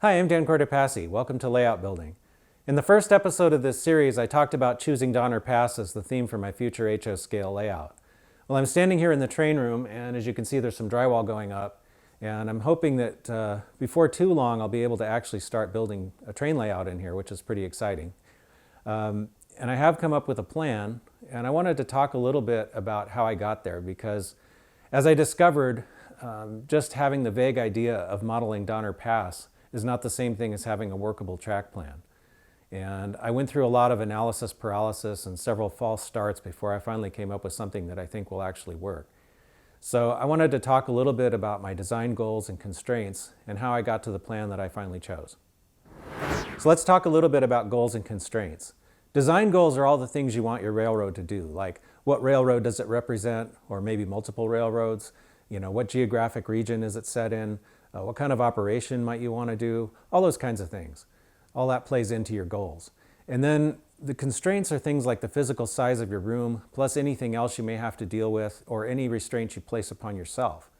Hi, I'm Dan Cortopassi. Welcome to Layout Building. In the first episode of this series, I talked about choosing dawn or pass as the theme for my future HO scale layout. Well, I'm standing here in the train room, and as you can see, there's some drywall going up, and I'm hoping that before too long, I'll be able to actually start building a train layout in here, which is pretty exciting. And I have come up with a plan, and I wanted to talk a little bit about how I got there, because as I discovered, just having the vague idea of modeling dawn or pass is not the same thing as having a workable track plan. And I went through a lot of analysis paralysis and several false starts before I finally came up with something that I think will actually work. So I wanted to talk a little bit about my design goals and constraints and how I got to the plan that I finally chose. So let's talk a little bit about goals and constraints. Design goals are all the things you want your railroad to do, like what railroad does it represent, or maybe multiple railroads, what geographic region is it set in, what kind of operation might you want to do, all those kinds of things. All that plays into your goals. And then the constraints are things like the physical size of your room, plus anything else you may have to deal with, or any restraints you place upon yourself.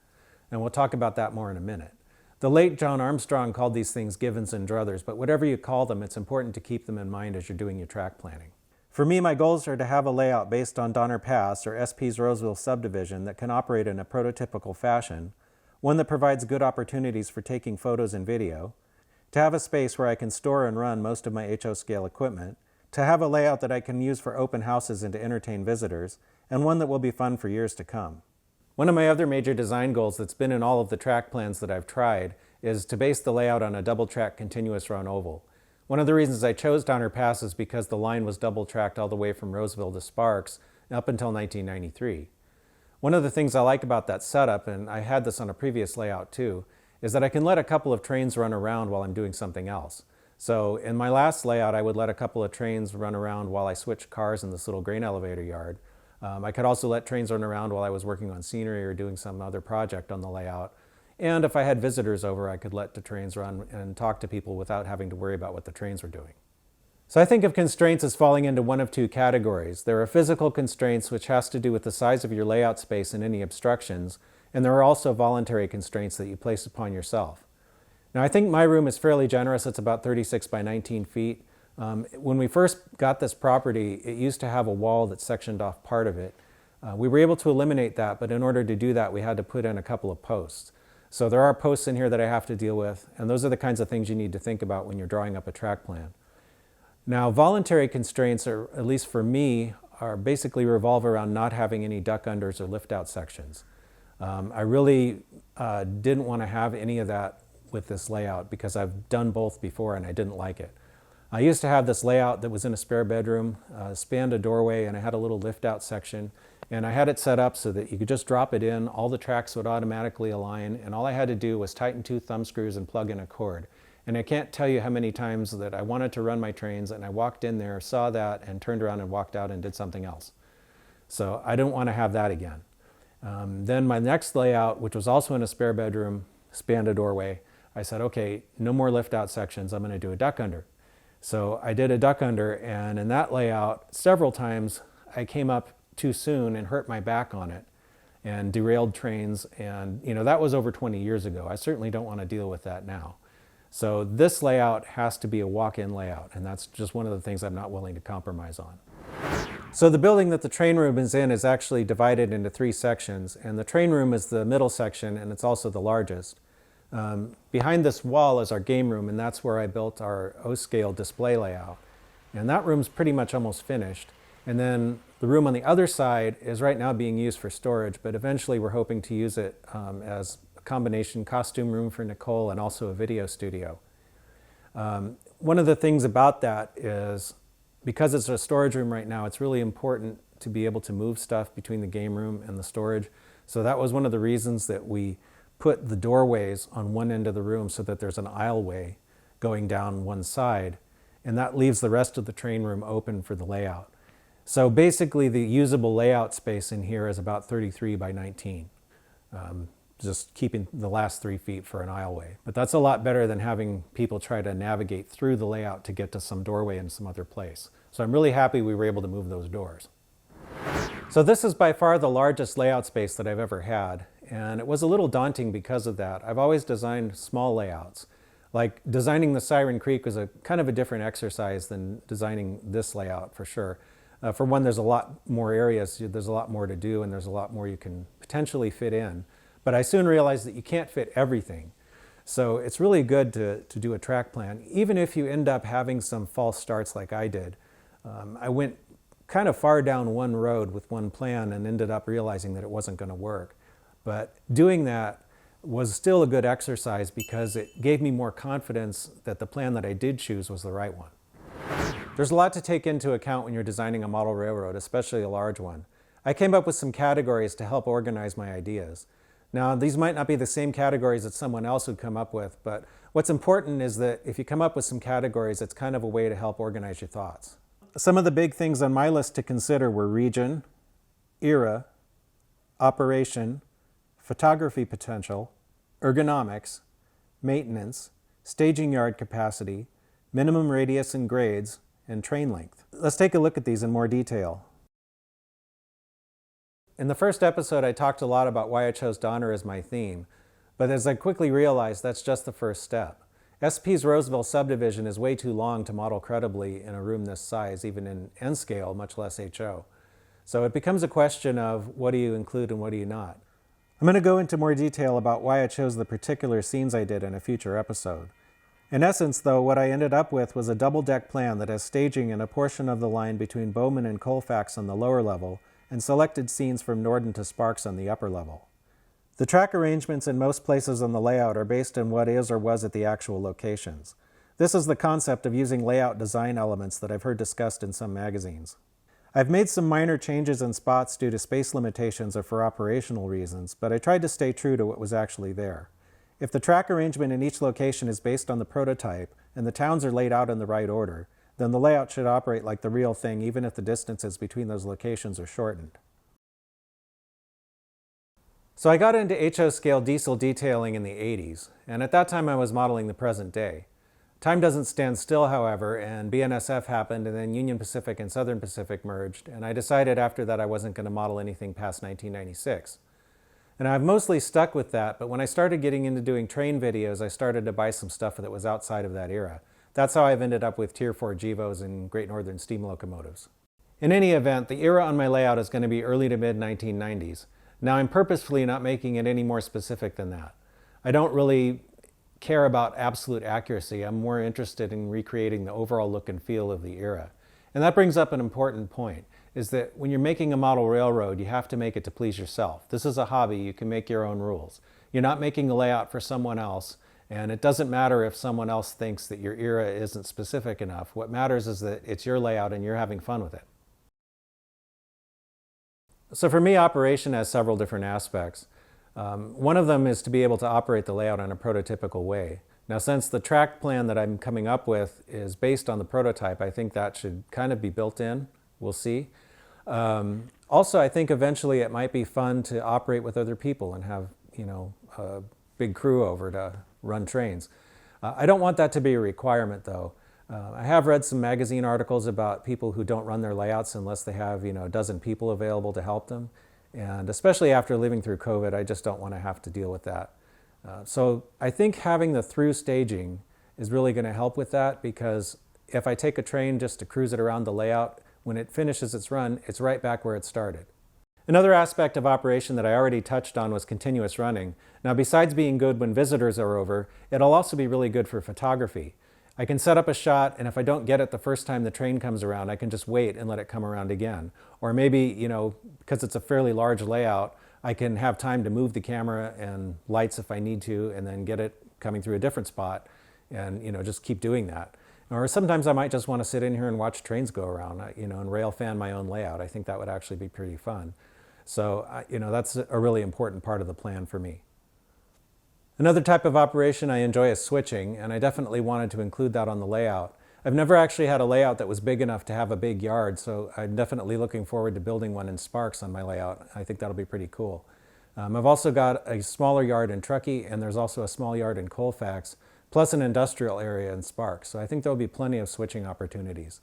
And we'll talk about that more in a minute. The late John Armstrong called these things givens and druthers, but whatever you call them, it's important to keep them in mind as you're doing your track planning. For me, my goals are to have a layout based on dawn or pass, or SP's Roseville Subdivision, that can operate in a prototypical fashion, one that provides good opportunities for taking photos and video, to have a space where I can store and run most of my HO scale equipment, to have a layout that I can use for open houses and to entertain visitors, and one that will be fun for years to come. One of my other major design goals that's been in all of the track plans that I've tried is to base the layout on a double track continuous run oval. One of the reasons I chose dawn or pass is because the line was double tracked all the way from Roseville to Sparks up until 1993. One of the things I like about that setup, and I had this on a previous layout too, is that I can let a couple of trains run around while I'm doing something else. So in my last layout, I would let a couple of trains run around while I switched cars in this little grain elevator yard. I could also let trains run around while I was working on scenery or doing some other project on the layout. And if I had visitors over, I could let the trains run and talk to people without having to worry about what the trains were doing. So I think of constraints as falling into one of two categories. There are physical constraints, which has to do with the size of your layout space and any obstructions, and there are also voluntary constraints that you place upon yourself. Now, I think my room is fairly generous. It's about 36 by 19 feet. When we first got this property, it used to have a wall that sectioned off part of it. We were able to eliminate that, but in order to do that, we had to put in a couple of posts. So there are posts in here that I have to deal with, and those are the kinds of things you need to think about when you're drawing up a track plan. Now, voluntary constraints, are, at least for me, are basically revolve around not having any duck unders or lift out sections. I really didn't want to have any of that with this layout because I've done both before and I didn't like it. I used to have this layout that was in a spare bedroom, spanned a doorway, and I had a little lift out section, and I had it set up so that you could just drop it in, all the tracks would automatically align, and all I had to do was tighten 2 thumb screws and plug in a cord. And I can't tell you how many times that I wanted to run my trains and I walked in there, saw that, and turned around and walked out and did something else. So I don't want to have that again. Then my next layout, which was also in a spare bedroom, spanned a doorway, I said, okay, no more lift out sections, I'm going to do a duck under. So I did a duck under, and in that layout, several times I came up too soon and hurt my back on it and derailed trains, and that was over 20 years ago. I certainly don't want to deal with that now. So this layout has to be a walk-in layout, and that's just one of the things I'm not willing to compromise on. So the building that the train room is in is actually divided into 3 sections, and the train room is the middle section, and it's also the largest. Behind this wall is our game room, and that's where I built our O-scale display layout. And that room's pretty much almost finished. And then the room on the other side is right now being used for storage, but eventually we're hoping to use it as combination costume room for Nicole and also a video studio. One of the things about that is because it's a storage room right now, it's really important to be able to move stuff between the game room and the storage. So that was one of the reasons that we put the doorways on one end of the room so that there's an aisleway going down one side, and that leaves the rest of the train room open for the layout. So basically the usable layout space in here is about 33 by 19. Just keeping the last 3 feet for an aisleway. But that's a lot better than having people try to navigate through the layout to get to some doorway in some other place. So I'm really happy we were able to move those doors. So this is by far the largest layout space that I've ever had, and it was a little daunting because of that. I've always designed small layouts. Like designing the Siren Creek was a kind of a different exercise than designing this layout for sure. For one, there's a lot more areas, there's a lot more to do, and there's a lot more you can potentially fit in. But I soon realized that you can't fit everything. So it's really good to do a track plan, even if you end up having some false starts like I did. I went kind of far down one road with one plan and ended up realizing that it wasn't going to work. But doing that was still a good exercise because it gave me more confidence that the plan that I did choose was the right one. There's a lot to take into account when you're designing a model railroad, especially a large one. I came up with some categories to help organize my ideas. Now, these might not be the same categories that someone else would come up with, but what's important is that if you come up with some categories, it's kind of a way to help organize your thoughts. Some of the big things on my list to consider were region, era, operation, photography potential, ergonomics, maintenance, staging yard capacity, minimum radius and grades, and train length. Let's take a look at these in more detail. In the first episode, I talked a lot about why I chose Donner as my theme, but as I quickly realized, that's just the first step. SP's Roseville Subdivision is way too long to model credibly in a room this size, even in N scale, much less HO. So it becomes a question of what do you include and what do you not. I'm going to go into more detail about why I chose the particular scenes I did in a future episode. In essence, though, what I ended up with was a double-deck plan that has staging in a portion of the line between Bowman and Colfax on the lower level, and selected scenes from Norden to Sparks on the upper level. The track arrangements in most places on the layout are based on what is or was at the actual locations. This is the concept of using layout design elements that I've heard discussed in some magazines. I've made some minor changes in spots due to space limitations or for operational reasons, but I tried to stay true to what was actually there. If the track arrangement in each location is based on the prototype and the towns are laid out in the right order, then the layout should operate like the real thing even if the distances between those locations are shortened. So I got into HO scale diesel detailing in the 80s, and at that time I was modeling the present day. Time doesn't stand still, however, and BNSF happened, and then Union Pacific and Southern Pacific merged, and I decided after that I wasn't going to model anything past 1996. And I've mostly stuck with that, but when I started getting into doing train videos, I started to buy some stuff that was outside of that era. That's how I've ended up with Tier 4 GEVOs and Great Northern steam locomotives. In any event, the era on my layout is going to be early to mid-1990s. Now, I'm purposefully not making it any more specific than that. I don't really care about absolute accuracy. I'm more interested in recreating the overall look and feel of the era. And that brings up an important point, is that when you're making a model railroad, you have to make it to please yourself. This is a hobby. You can make your own rules. You're not making a layout for someone else, and it doesn't matter if someone else thinks that your era isn't specific enough. What matters is that it's your layout and you're having fun with it. So for me, operation has several different aspects. One of them is to be able to operate the layout in a prototypical way. Now, since the track plan that I'm coming up with is based on the prototype, I think that should kind of be built in. We'll see. Also, I think eventually it might be fun to operate with other people and have, a big crew over to run trains. I don't want that to be a requirement, though. I have read some magazine articles about people who don't run their layouts unless they have, a dozen people available to help them. And especially after living through COVID, I just don't want to have to deal with that. So I think having the through staging is really going to help with that, because if I take a train just to cruise it around the layout, when it finishes its run, it's right back where it started. Another aspect of operation that I already touched on was continuous running. Now, besides being good when visitors are over, it'll also be really good for photography. I can set up a shot, and if I don't get it the first time the train comes around, I can just wait and let it come around again. Or maybe, because it's a fairly large layout, I can have time to move the camera and lights if I need to, and then get it coming through a different spot, and just keep doing that. Or sometimes I might just want to sit in here and watch trains go around, and rail fan my own layout. I think that would actually be pretty fun. So, that's a really important part of the plan for me. Another type of operation I enjoy is switching, and I definitely wanted to include that on the layout. I've never actually had a layout that was big enough to have a big yard, so I'm definitely looking forward to building one in Sparks on my layout. I think that'll be pretty cool. I've also got a smaller yard in Truckee, and there's also a small yard in Colfax, plus an industrial area in Sparks, so I think there'll be plenty of switching opportunities.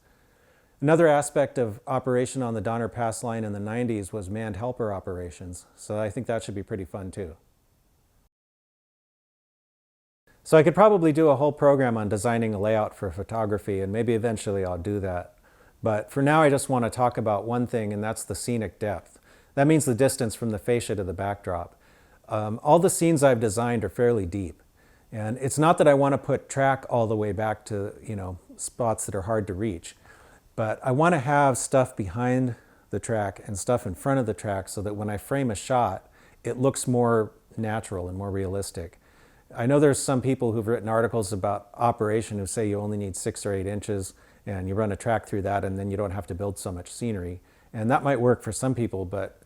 Another aspect of operation on the Donner Pass line in the 90s was manned helper operations, so I think that should be pretty fun too. So I could probably do a whole program on designing a layout for photography, and maybe eventually I'll do that. But for now, I just want to talk about one thing, and that's the scenic depth. That means the distance from the fascia to the backdrop. All the scenes I've designed are fairly deep. And it's not that I want to put track all the way back to, spots that are hard to reach. But I want to have stuff behind the track and stuff in front of the track so that when I frame a shot, it looks more natural and more realistic. I know there's some people who've written articles about operation who say you only need 6 or 8 inches and you run a track through that and then you don't have to build so much scenery. And that might work for some people, but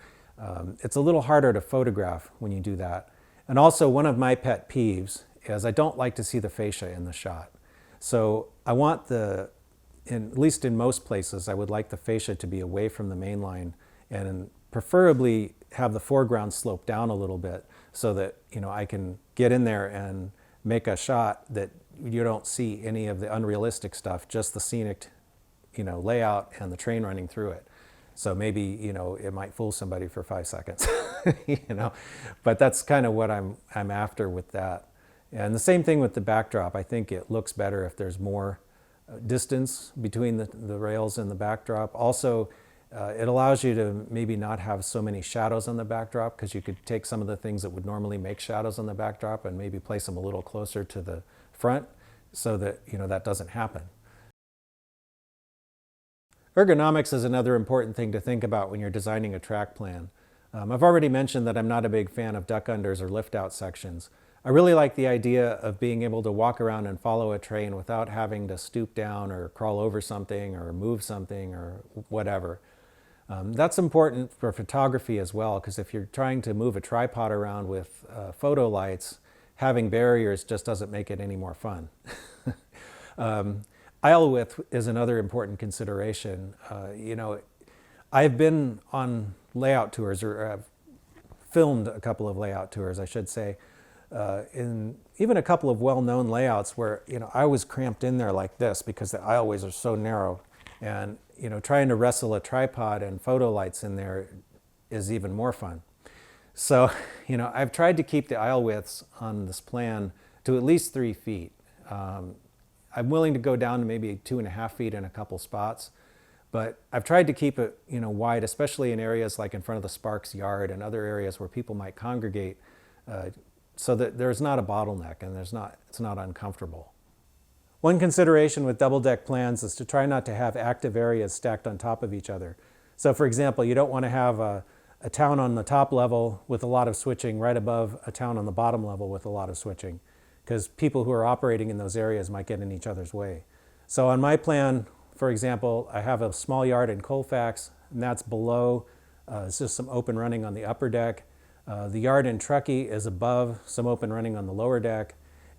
it's a little harder to photograph when you do that. And also, one of my pet peeves is I don't like to see the fascia in the shot. So I want at least in most places, I would like the fascia to be away from the main line and preferably have the foreground slope down a little bit so that, I can get in there and make a shot that you don't see any of the unrealistic stuff, just the scenic, layout and the train running through it. So maybe, it might fool somebody for 5 seconds, but that's kind of what I'm after with that. And the same thing with the backdrop. I think it looks better if there's more distance between the rails and the backdrop. Also, it allows you to maybe not have so many shadows on the backdrop, because you could take some of the things that would normally make shadows on the backdrop and maybe place them a little closer to the front so that, that doesn't happen. Ergonomics is another important thing to think about when you're designing a track plan. I've already mentioned that I'm not a big fan of duck unders or lift out sections. I really like the idea of being able to walk around and follow a train without having to stoop down or crawl over something or move something or whatever. That's important for photography as well, because if you're trying to move a tripod around with photo lights, having barriers just doesn't make it any more fun. Aisle width is another important consideration. I've been on layout tours, or I've filmed a couple of layout tours, I should say, in even a couple of well-known layouts where, I was cramped in there like this because the aisleways are so narrow. And, trying to wrestle a tripod and photo lights in there is even more fun. So, I've tried to keep the aisle widths on this plan to at least 3 feet. I'm willing to go down to maybe 2.5 feet in a couple spots, but I've tried to keep it, wide, especially in areas like in front of the Sparks yard and other areas where people might congregate, so that there's not a bottleneck and it's not uncomfortable. One consideration with double deck plans is to try not to have active areas stacked on top of each other. So for example, you don't want to have a town on the top level with a lot of switching right above a town on the bottom level with a lot of switching, because people who are operating in those areas might get in each other's way. So on my plan, for example, I have a small yard in Colfax, and that's below. It's just some open running on the upper deck. The yard in Truckee is above, some open running on the lower deck.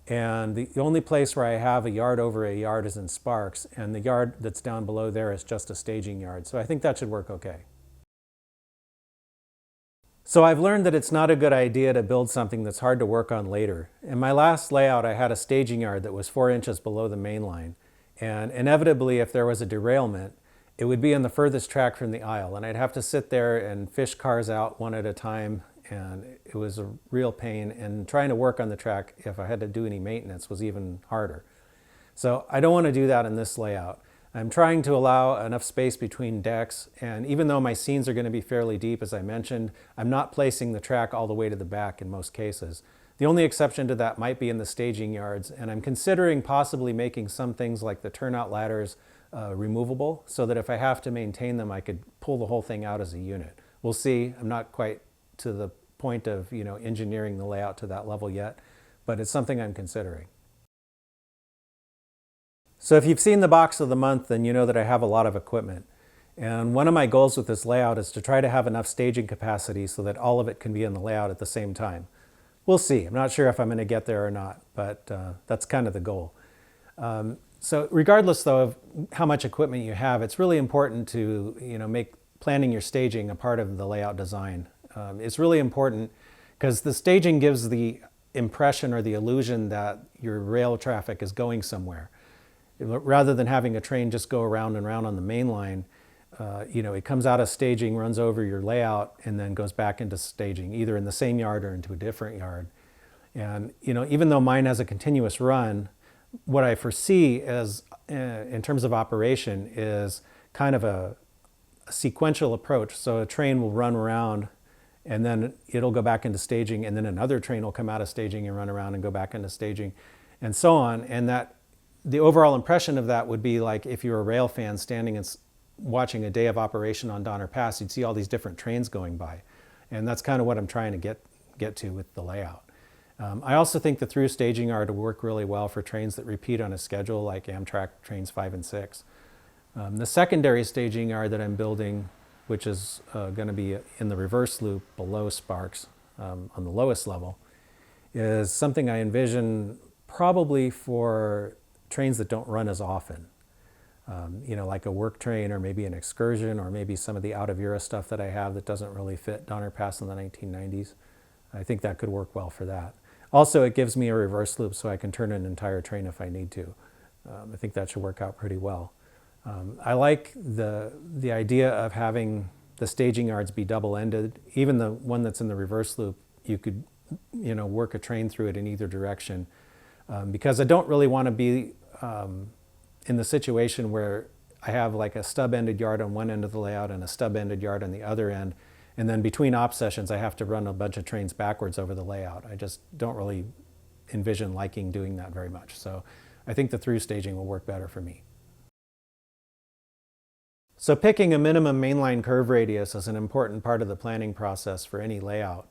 And the only place where I have a yard over a yard is in Sparks, and the yard that's down below there is just a staging yard. So I think that should work okay. So I've learned that it's not a good idea to build something that's hard to work on later. In my last layout, I had a staging yard that was 4 inches below the main line. And inevitably, if there was a derailment, it would be on the furthest track from the aisle. And I'd have to sit there and fish cars out one at a time. And it was a real pain. And trying to work on the track, if I had to do any maintenance, was even harder. So I don't want to do that in this layout. I'm trying to allow enough space between decks, and even though my scenes are going to be fairly deep, as I mentioned, I'm not placing the track all the way to the back in most cases. The only exception to that might be in the staging yards, and I'm considering possibly making some things like the turnout ladders removable, so that if I have to maintain them, I could pull the whole thing out as a unit. We'll see. I'm not quite to the point of engineering the layout to that level yet, but it's something I'm considering. So if you've seen the box of the month, then you know that I have a lot of equipment. And one of my goals with this layout is to try to have enough staging capacity so that all of it can be in the layout at the same time. We'll see. I'm not sure if I'm going to get there or not, but that's kind of the goal. So regardless, though, of how much equipment you have, it's really important to make planning your staging a part of the layout design. It's really important because the staging gives the impression or the illusion that your rail traffic is going somewhere. Rather than having a train just go around and around on the main line, it comes out of staging, runs over your layout, and then goes back into staging, either in the same yard or into a different yard. And even though mine has a continuous run, what I foresee as in terms of operation is kind of a sequential approach. So a train will run around and then it'll go back into staging, and then another train will come out of staging and run around and go back into staging, and so on. And that the overall impression of that would be like if you're a rail fan standing and watching a day of operation on Donner Pass, you'd see all these different trains going by. And that's kind of what I'm trying to get to with the layout. I also think the through staging yard will work really well for trains that repeat on a schedule like Amtrak trains 5 and 6. The secondary staging yard that I'm building, which is going to be in the reverse loop below Sparks on the lowest level, is something I envision probably for trains that don't run as often. Like a work train or maybe an excursion or maybe some of the out of era stuff that I have that doesn't really fit Donner Pass in the 1990s. I think that could work well for that. Also, it gives me a reverse loop so I can turn an entire train if I need to. I think that should work out pretty well. I like the idea of having the staging yards be double-ended. Even the one that's in the reverse loop, you could work a train through it in either direction. Because I don't really want to be in the situation where I have like a stub-ended yard on one end of the layout and a stub-ended yard on the other end, and then between op sessions I have to run a bunch of trains backwards over the layout. I just don't really envision liking doing that very much. So I think the through staging will work better for me. So picking a minimum mainline curve radius is an important part of the planning process for any layout.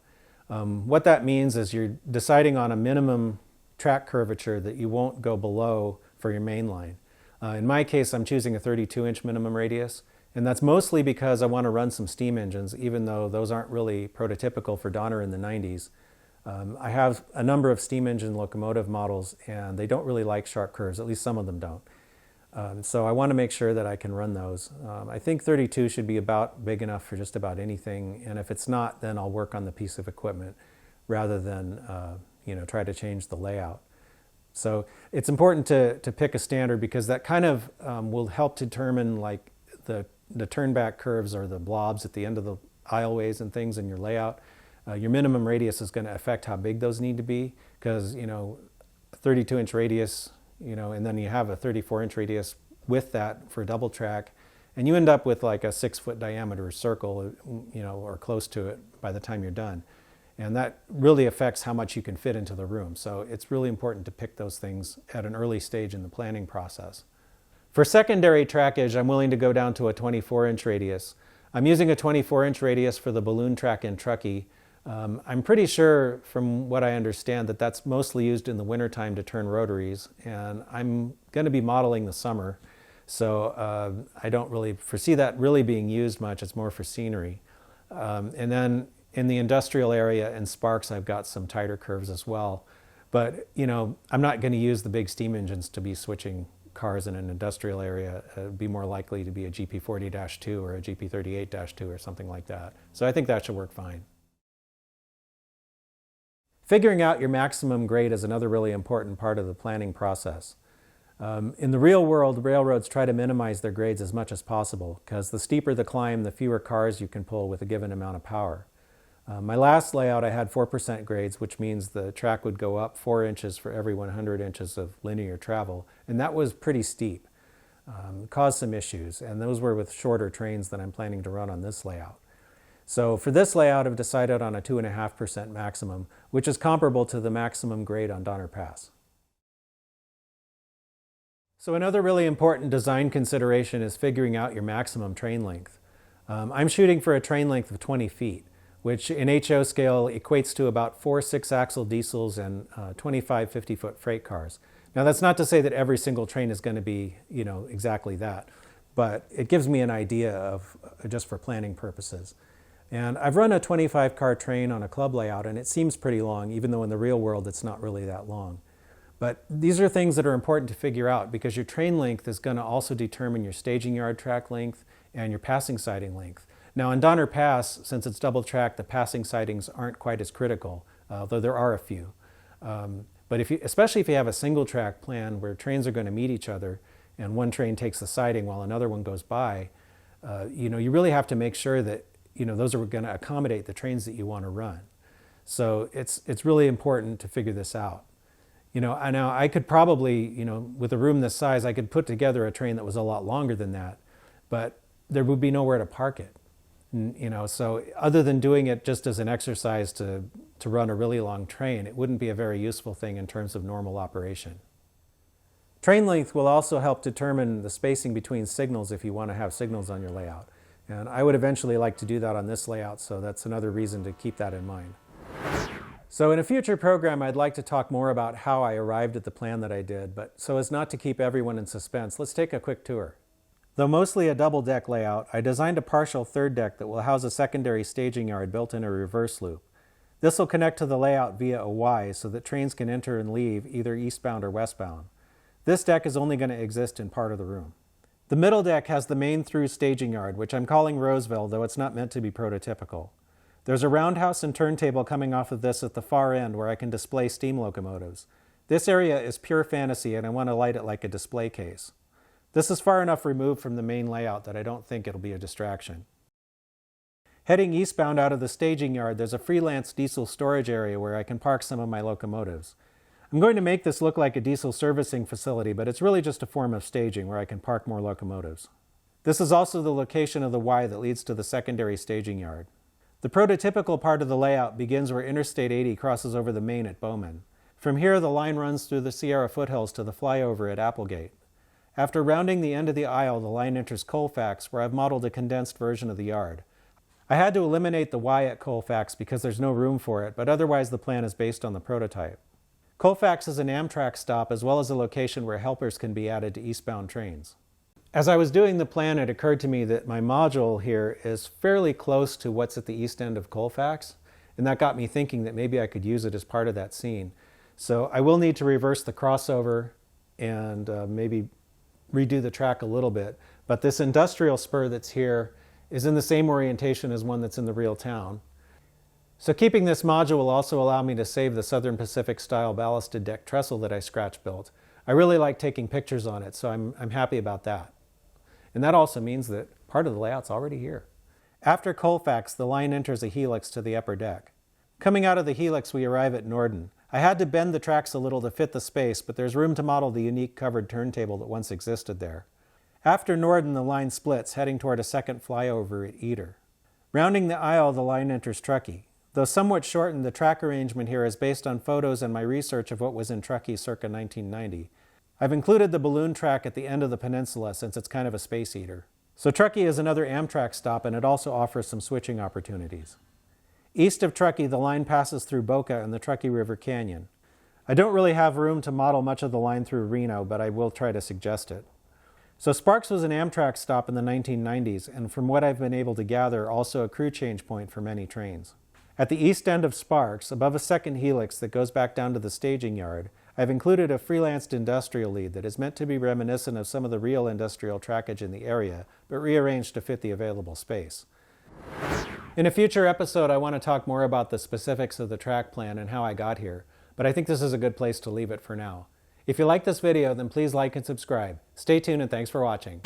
What that means is you're deciding on a minimum track curvature that you won't go below for your mainline. In my case, I'm choosing a 32-inch minimum radius, and that's mostly because I want to run some steam engines, even though those aren't really prototypical for Donner in the 90s. I have a number of steam engine locomotive models, and they don't really like sharp curves, at least some of them don't. So I want to make sure that I can run those. I think 32 should be about big enough for just about anything, and if it's not, then I'll work on the piece of equipment rather than try to change the layout. So it's important to pick a standard because that kind of will help determine like the turnback curves or the blobs at the end of the aisleways and things in your layout. Your minimum radius is going to affect how big those need to be because, a 32-inch radius, and then you have a 34-inch radius with that for double track, and you end up with like a 6-foot diameter circle, or close to it by the time you're done. And that really affects how much you can fit into the room. So it's really important to pick those things at an early stage in the planning process. For secondary trackage, I'm willing to go down to a 24-inch radius. I'm using a 24-inch radius for the balloon track in Truckee. I'm pretty sure, from what I understand, that that's mostly used in the wintertime to turn rotaries, and I'm going to be modeling the summer. So I don't really foresee that really being used much. It's more for scenery. And then in the industrial area in Sparks, I've got some tighter curves as well. But, I'm not going to use the big steam engines to be switching cars in an industrial area. It'd be more likely to be a GP40-2 or a GP38-2 or something like that. So I think that should work fine. Figuring out your maximum grade is another really important part of the planning process. In the real world, railroads try to minimize their grades as much as possible because the steeper the climb, the fewer cars you can pull with a given amount of power. My last layout, I had 4% grades, which means the track would go up 4 inches for every 100 inches of linear travel, and that was pretty steep. Caused some issues, and those were with shorter trains than I'm planning to run on this layout. So for this layout, I've decided on a 2.5% maximum, which is comparable to the maximum grade on Donner Pass. So another really important design consideration is figuring out your maximum train length. I'm shooting for a train length of 20 feet. Which in HO scale equates to about 4 6-axle diesels and 25 50-foot freight cars. Now that's not to say that every single train is going to be, exactly that, but it gives me an idea of just for planning purposes. And I've run a 25-car train on a club layout, and it seems pretty long, even though in the real world it's not really that long. But these are things that are important to figure out because your train length is going to also determine your staging yard track length and your passing siding length. Now on Donner Pass, since it's double track, the passing sidings aren't quite as critical, though there are a few. But especially if you have a single track plan where trains are going to meet each other and one train takes the siding while another one goes by, you really have to make sure that those are going to accommodate the trains that you want to run. So it's really important to figure this out. Now I could probably, with a room this size, I could put together a train that was a lot longer than that, but there would be nowhere to park it. So other than doing it just as an exercise to run a really long train, it wouldn't be a very useful thing in terms of normal operation. Train length will also help determine the spacing between signals if you want to have signals on your layout. And I would eventually like to do that on this layout, so that's another reason to keep that in mind. So in a future program, I'd like to talk more about how I arrived at the plan that I did, but so as not to keep everyone in suspense, let's take a quick tour. Though mostly a double-deck layout, I designed a partial third deck that will house a secondary staging yard built in a reverse loop. This will connect to the layout via a Y so that trains can enter and leave either eastbound or westbound. This deck is only going to exist in part of the room. The middle deck has the main through staging yard, which I'm calling Roseville, though it's not meant to be prototypical. There's a roundhouse and turntable coming off of this at the far end where I can display steam locomotives. This area is pure fantasy and I want to light it like a display case. This is far enough removed from the main layout that I don't think it'll be a distraction. Heading eastbound out of the staging yard, there's a freelance diesel storage area where I can park some of my locomotives. I'm going to make this look like a diesel servicing facility, but it's really just a form of staging where I can park more locomotives. This is also the location of the Y that leads to the secondary staging yard. The prototypical part of the layout begins where Interstate 80 crosses over the main at Bowman. From here, the line runs through the Sierra foothills to the flyover at Applegate. After rounding the end of the aisle, the line enters Colfax, where I've modeled a condensed version of the yard. I had to eliminate the Y at Colfax because there's no room for it, but otherwise the plan is based on the prototype. Colfax is an Amtrak stop as well as a location where helpers can be added to eastbound trains. As I was doing the plan, it occurred to me that my module here is fairly close to what's at the east end of Colfax, and that got me thinking that maybe I could use it as part of that scene. So I will need to reverse the crossover and maybe redo the track a little bit, but this industrial spur that's here is in the same orientation as one that's in the real town. So keeping this module will also allow me to save the Southern Pacific style ballasted deck trestle that I scratch built. I really like taking pictures on it, so I'm happy about that. And that also means that part of the layout's already here. After Colfax, the line enters a helix to the upper deck. Coming out of the helix, we arrive at Norden. I had to bend the tracks a little to fit the space, but there's room to model the unique covered turntable that once existed there. After Norden, the line splits, heading toward a second flyover at Eder. Rounding the aisle, the line enters Truckee. Though somewhat shortened, the track arrangement here is based on photos and my research of what was in Truckee circa 1990. I've included the balloon track at the end of the peninsula since it's kind of a space eater. So Truckee is another Amtrak stop, and it also offers some switching opportunities. East of Truckee, the line passes through Boca and the Truckee River Canyon. I don't really have room to model much of the line through Reno, but I will try to suggest it. So Sparks was an Amtrak stop in the 1990s, and from what I've been able to gather, also a crew change point for many trains. At the east end of Sparks, above a second helix that goes back down to the staging yard, I've included a freelanced industrial lead that is meant to be reminiscent of some of the real industrial trackage in the area, but rearranged to fit the available space. In a future episode, I want to talk more about the specifics of the track plan and how I got here, but I think this is a good place to leave it for now. If you like this video, then please like and subscribe. Stay tuned and thanks for watching.